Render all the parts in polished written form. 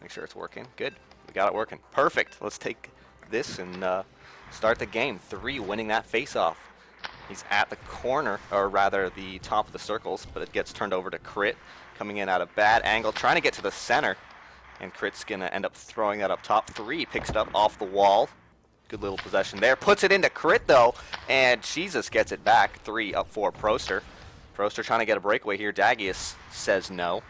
Make sure it's working. Good. We got it working. Perfect. Let's take this and start the game. 3 winning that face-off. He's at the corner, or rather the top of the circles, but it gets turned over to Crit, coming in at a bad angle, trying to get to the center. And Crit's going to end up throwing that up top. 3 picks it up off the wall. Good little possession there. Puts it into Crit, though, and Jesus gets it back. 3 up for Proster. Proster trying to get a breakaway here. Dagius says no.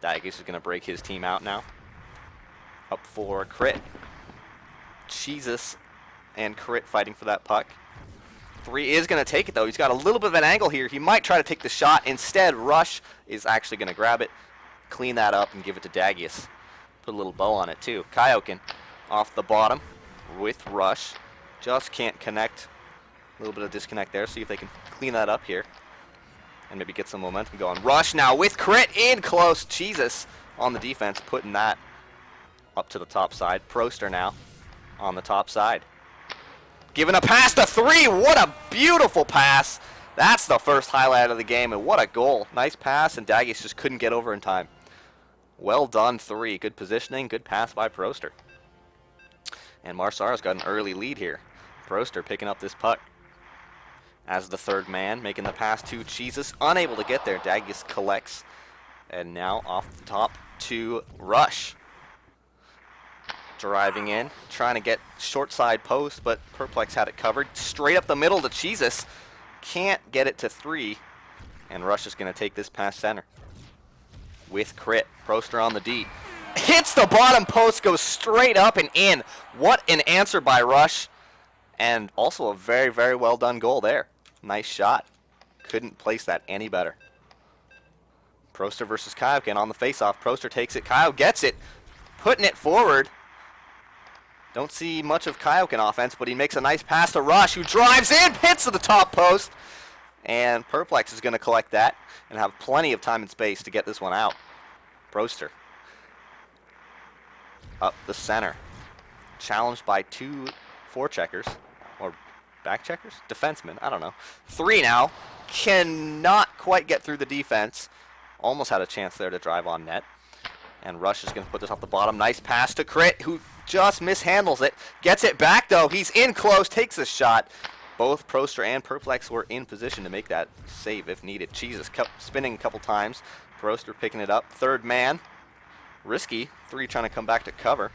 Dagius is going to break his team out now. Up for Crit. Jesus and Crit fighting for that puck. 3 is going to take it, though. He's got a little bit of an angle here. He might try to take the shot. Instead, Rush is actually going to grab it, clean that up, and give it to Dagius. Put a little bow on it, too. Kaioken off the bottom with Rush. Just can't connect. A little bit of disconnect there. See if they can clean that up here and maybe get some momentum going. Rush now with Crit in close. Jesus on the defense, putting that up to the top side. Proster now on the top side. Giving a pass to 3. What a beautiful pass. That's the first highlight of the game, and what a goal. Nice pass, and Dagius just couldn't get over in time. Well done, 3. Good positioning, good pass by Proster. And Sara's got an early lead here. Proster picking up this puck as the third man, making the pass to Jesus. Unable to get there. Dagius collects. And now off the top to Rush. Driving in, trying to get short side post, but Perplex had it covered. Straight up the middle to Jesus. Can't get it to 3. And Rush is going to take this past center. With Crit. Proster on the D. Hits the bottom post, goes straight up and in. What an answer by Rush. And also a very, very well done goal there. Nice shot. Couldn't place that any better. Proster versus Kaioken on the faceoff. Proster takes it. Kaio gets it. Putting it forward. Don't see much of Kaioken offense, but he makes a nice pass to Rush, who drives in, hits to the top post. And Perplex is going to collect that and have plenty of time and space to get this one out. Proster. Up the center. Challenged by 2 forecheckers. Or back checkers? Defensemen. I don't know. 3 now. Cannot quite get through the defense. Almost had a chance there to drive on net. And Rush is going to put this off the bottom. Nice pass to Crit, who just mishandles it. Gets it back, though. He's in close. Takes a shot. Both Proster and Perplex were in position to make that save if needed. Jesus kept spinning a couple times. Proster picking it up. Third man. Risky. 3 trying to come back to cover.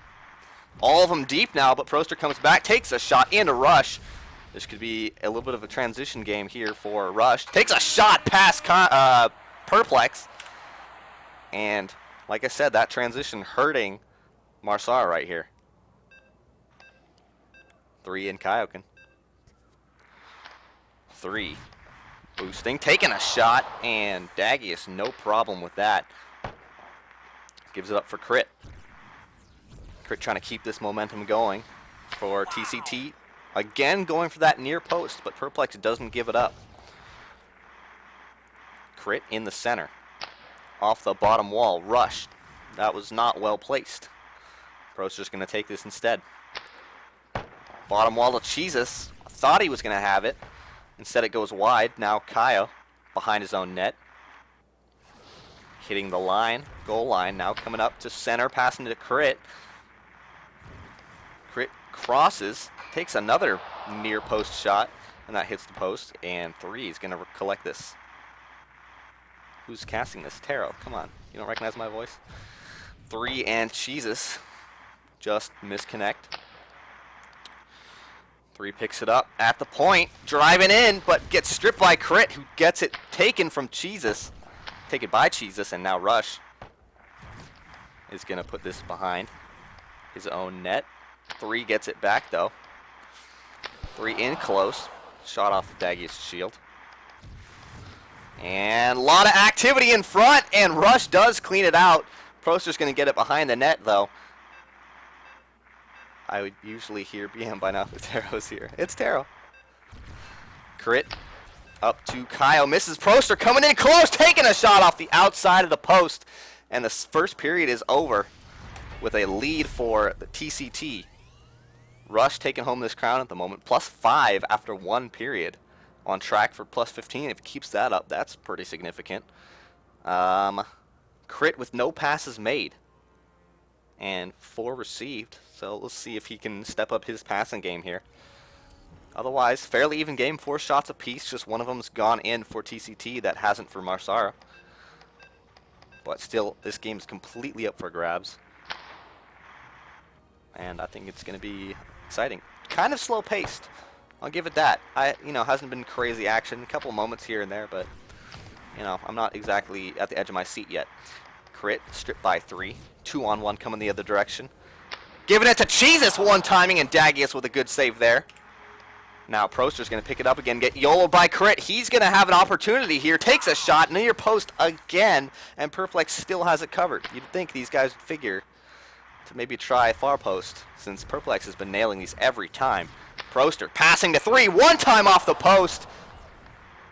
All of them deep now, but Proster comes back. Takes a shot into Rush. This could be a little bit of a transition game here for Rush. Takes a shot past Perplex. And like I said, that transition hurting Sara right here. 3 in Kaioken. 3 boosting, taking a shot, and Dagius no problem with that. Gives it up for Crit. Crit trying to keep this momentum going for TCT. Again going for that near post, but Perplex doesn't give it up. Crit in the center. Off the bottom wall. Rush. That was not well placed. Proster's going to take this instead. Bottom wall to Jesus. Thought he was going to have it. Instead it goes wide. Now Kaio behind his own net. Hitting the line. Goal line. Now coming up to center. Passing to Crit. Crit crosses. Takes another near post shot. And that hits the post. And 3 is going to collect this. Who's casting this? Teroh. Come on. You don't recognize my voice? 3 and Jesus. Just misconnect. 3 picks it up at the point. Driving in, but gets stripped by Crit, who gets it taken from Jesus. Taken by Jesus, and now Rush is going to put this behind his own net. 3 gets it back, though. 3 in close. Shot off Dagius' shield. And a lot of activity in front, and Rush does clean it out. Proster's going to get it behind the net, though. I would usually hear BM by now if Teroh's here. It's Teroh. Crit up to Kaio. Misses Proster, coming in close, taking a shot off the outside of the post. And the first period is over with a lead for the TCT. Rush taking home this crown at the moment. +5 after 1 period. On track for +15. If he keeps that up, that's pretty significant. Crit with no passes made. and 4 received. So let's see if he can step up his passing game here. Otherwise, fairly even game, 4 shots apiece. Just one of them's gone in for TCT that hasn't for Sara. But still, this game's completely up for grabs. And I think it's going to be exciting. Kind of slow paced. I'll give it that. Hasn't been crazy action. A couple moments here and there, but I'm not exactly at the edge of my seat yet. Crit, stripped by 3. 2-on-1 coming the other direction. Giving it to Jesus, one timing, and Dagius with a good save there. Now Proster's going to pick it up again, get YOLO'd by Crit. He's going to have an opportunity here. Takes a shot, near post again, and Perplex still has it covered. You'd think these guys would figure to maybe try far post, since Perplex has been nailing these every time. Proster passing to 3, one time off the post.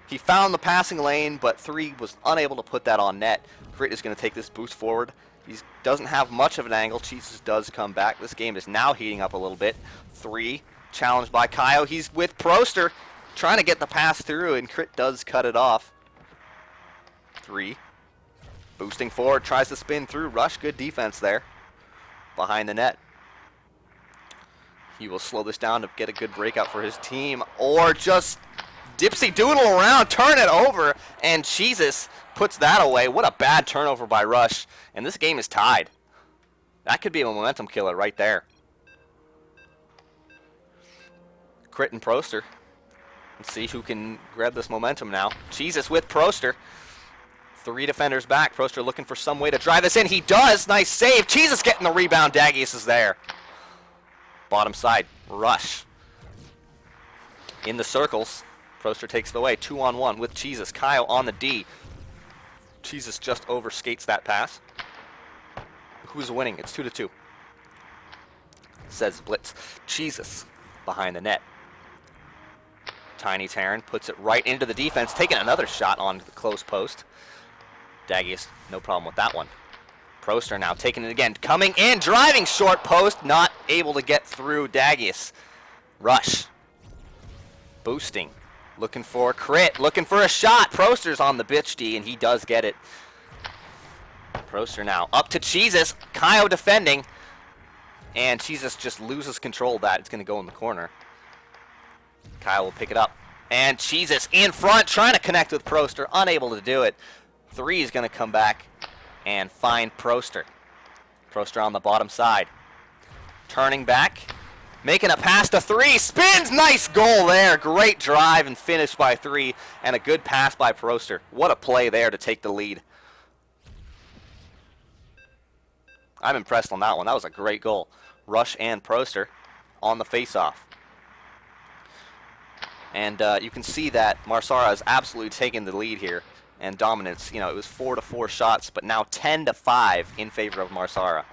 He found the passing lane, but 3 was unable to put that on net. Crit is going to take this boost forward. He doesn't have much of an angle. Jesus does come back. This game is now heating up a little bit. 3, challenged by Kaio. He's with Proster, trying to get the pass through, and Crit does cut it off. 3, boosting forward, tries to spin through. Rush, good defense there. Behind the net. He will slow this down to get a good breakout for his team, or just dipsy doodle around, turn it over, and Jesus puts that away. What a bad turnover by Rush, and this game is tied. That could be a momentum killer right there. Crit and Proster. Let's see who can grab this momentum now. Jesus with Proster. 3 defenders back. Proster looking for some way to drive this in. He does. Nice save. Jesus getting the rebound. Dagius is there. Bottom side. Rush. In the circles. Proster takes it away. 2-on-1 with Jesus. Kyle on the D. Jesus just overskates that pass. Who's winning? It's 2-2. Says Blitz. Jesus behind the net. Tiny Terran puts it right into the defense, taking another shot on the close post. Dagius, no problem with that one. Proster now taking it again, coming in, driving short post, not able to get through Dagius. Rush. Boosting. Looking for Crit, looking for a shot. Proster's on the bitch D, and he does get it. Proster now up to Jesus. Kaio defending. And Jesus just loses control of that. It's going to go in the corner. Kyle will pick it up. And Jesus in front, trying to connect with Proster. Unable to do it. 3 is going to come back and find Proster. Proster on the bottom side. Turning back. Making a pass to 3. Spins. Nice goal there. Great drive and finish by 3. And a good pass by Proster. What a play there to take the lead. I'm impressed on that one. That was a great goal. Rush and Proster on the face-off. And you can see that Sara has absolutely taken the lead here and dominance. It was 4-4 shots, but now 10-5 in favor of Sara.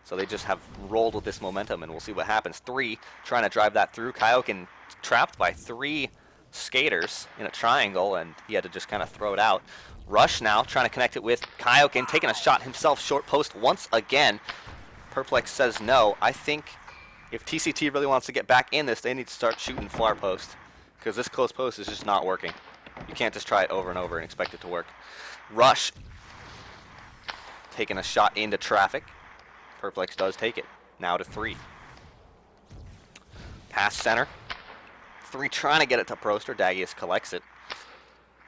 So they just have rolled with this momentum, and we'll see what happens. 3 trying to drive that through. Kaioken trapped by 3 skaters in a triangle, and he had to just kind of throw it out. Rush now trying to connect it with Kaioken, taking a shot himself, short post once again. Perplex says no. I think if TCT really wants to get back in this, they need to start shooting far post, because this close post is just not working. You can't just try it over and over and expect it to work. Rush taking a shot into traffic. Perplex does take it. Now to 3. Pass center. 3 trying to get it to Proster. Dagius collects it.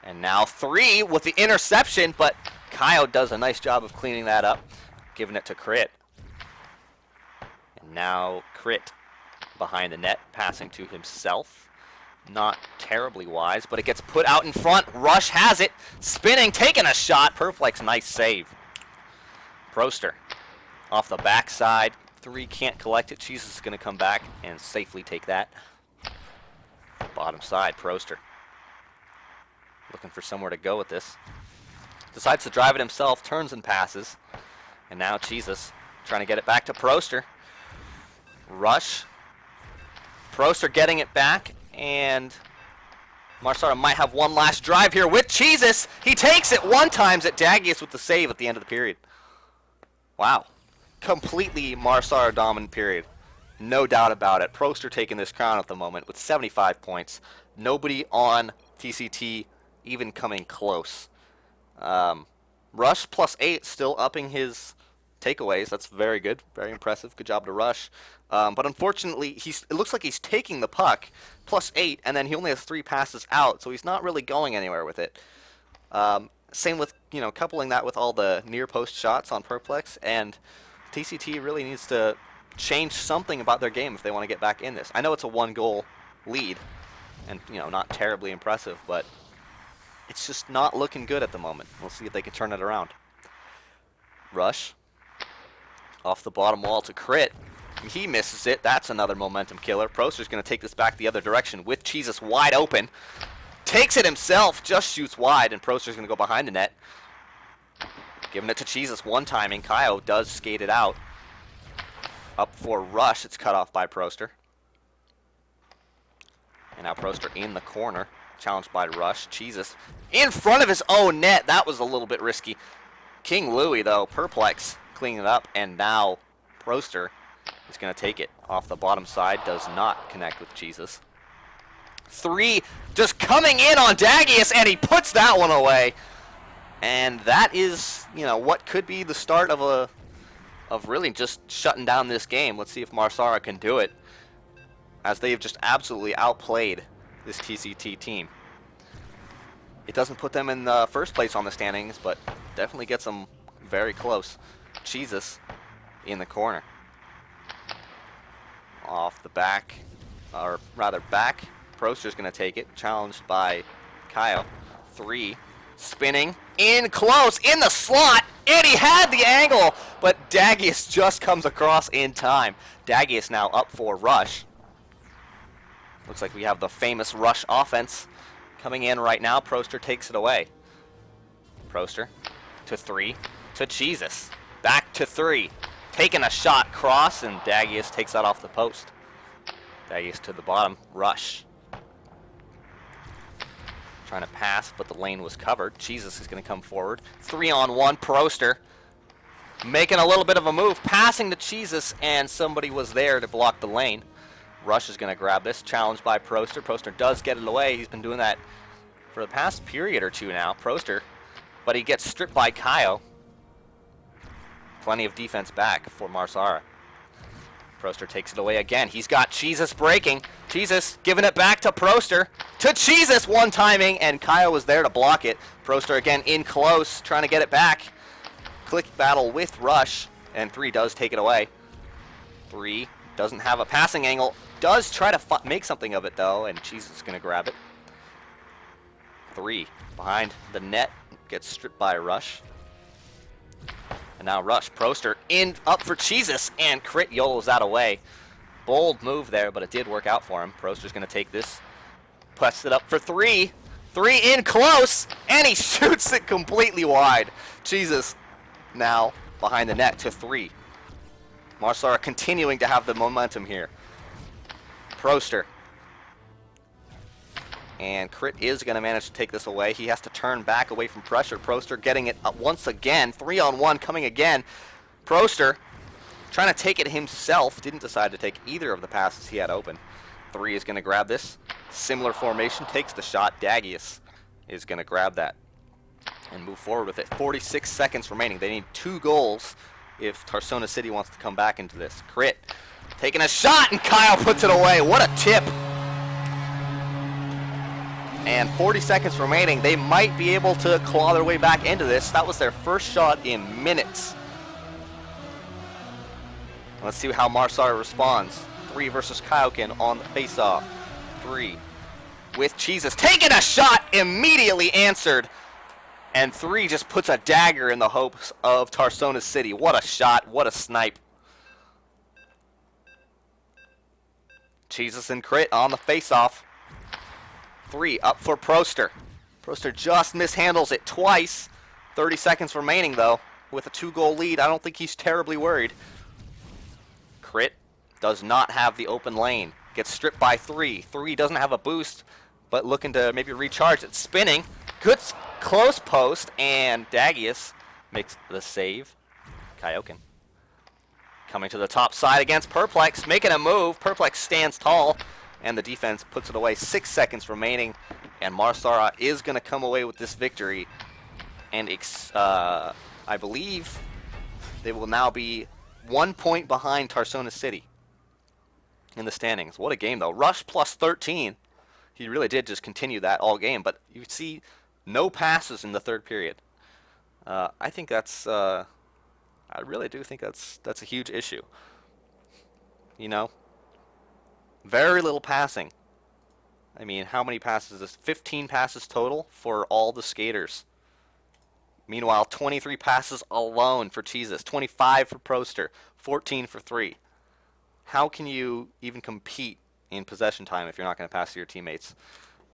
And now 3 with the interception, but Kaio does a nice job of cleaning that up, giving it to Crit. And now Crit behind the net, passing to himself. Not terribly wise, but it gets put out in front. Rush has it. Spinning, taking a shot. Perplex, nice save. Proster off the backside. 3 can't collect it. Jesus is going to come back and safely take that. Bottom side, Proster. Looking for somewhere to go with this. Decides to drive it himself, turns and passes. And now Jesus trying to get it back to Proster. Rush. Proster getting it back, and Sara might have one last drive here with Jesus. He takes it one times at Dagius with the save at the end of the period. Wow. Completely Sara dominant period. No doubt about it. Proster taking this crown at the moment with 75 points. Nobody on TCT even coming close. Rush +8 still upping his takeaways. That's very good, very impressive. Good job to Rush. But unfortunately, it looks like he's taking the puck, +8, and then he only has 3 passes out, so he's not really going anywhere with it. Same with, coupling that with all the near post shots on Perplex, and TCT really needs to change something about their game if they want to get back in this. I know it's a 1-goal lead, and not terribly impressive, but it's just not looking good at the moment. We'll see if they can turn it around. Rush off the bottom wall to Crit. He misses it. That's another momentum killer. Proster's going to take this back the other direction with Jesus wide open. Takes it himself, just shoots wide, and Proster's going to go behind the net. Giving it to Jesus one timing. Kaio does skate it out. Up for Rush. It's cut off by Proster. And now Proster in the corner. Challenged by Rush. Jesus in front of his own net. That was a little bit risky. King Louie, though, Perplex cleaning it up, and now Proster is going to take it off the bottom side. Does not connect with Jesus. 3 just coming in on Dagius, and he puts that one away. And that is, what could be the start of really just shutting down this game. Let's see if Sara can do it, as they have just absolutely outplayed this TCT team. It doesn't put them in the first place on the standings, but definitely gets them very close. Jesus in the corner. Off the back, or rather back. Proster's going to take it. Challenged by Kaio. 3. Spinning. In close. In the slot. And he had the angle. But Dagius just comes across in time. Dagius now up for Rush. Looks like we have the famous Rush offense coming in right now. Proster takes it away. Proster to 3. To Jesus. Back to 3. Taking a shot cross, and Dagius takes that off the post. Dagius to the bottom. Rush. Trying to pass, but the lane was covered. Jesus is going to come forward. 3-on-1. Proster making a little bit of a move. Passing to Jesus, and somebody was there to block the lane. Rush is going to grab this. Challenged by Proster. Proster does get it away. He's been doing that for the past period or two now. Proster. But he gets stripped by Kaio. Plenty of defense back for Sara. Proster takes it away again. He's got Jesus breaking. Jesus giving it back to Proster. To Jesus, one timing, and Kaio was there to block it. Proster again in close, trying to get it back. Click battle with Rush, and 3 does take it away. 3 doesn't have a passing angle. Does try to make something of it, though, and Jesus is going to grab it. 3 behind the net. Gets stripped by Rush. And now Rush. Proster in up for Jesus, and Crit YOLOs that away. Bold move there, but it did work out for him. Proster's going to take this. Puts it up for 3. 3 in close, and he shoots it completely wide. Jesus now behind the net to 3. Sara continuing to have the momentum here. Proster. And Crit is going to manage to take this away. He has to turn back away from pressure. Proster getting it up once again. 3-on-1 coming again. Proster trying to take it himself. Didn't decide to take either of the passes he had open. 3 is going to grab this. Similar formation. Takes the shot. Dagius is going to grab that and move forward with it. 46 seconds remaining. They need 2 goals if Tarsonis City wants to come back into this. Crit taking a shot, and Kyle puts it away. What a tip. And 40 seconds remaining. They might be able to claw their way back into this. That was their first shot in minutes. Let's see how Sara responds. 3 versus Kaioken on the face-off. 3 with Jesus. Taking a shot, immediately answered. And 3 just puts a dagger in the hopes of Tarsonis City. What a shot, what a snipe. Jesus and Crit on the face-off. 3 up for Proster. Proster just mishandles it twice. 30 seconds remaining, though. With a 2-goal lead, I don't think he's terribly worried. Crit does not have the open lane. Gets stripped by 3. 3 doesn't have a boost, but looking to maybe recharge it. Spinning. Good close post, and Dagius makes the save. Kaioken coming to the top side against Perplex, making a move. Perplex stands tall, and the defense puts it away. 6 seconds remaining, and Sara is going to come away with this victory. And I believe They will now be 1 point behind Tarsonis City in the standings. What a game, though. Rush plus 13. He really did just continue that all game, but you see no passes in the third period. I think that's, I really do think that's a huge issue. You know, very little passing. I mean, how many passes is this? 15 passes total for all the skaters. Meanwhile, 23 passes alone for Jesus, 25 for Proster, 14 for 3. How can you even compete in possession time if you're not going to pass to your teammates?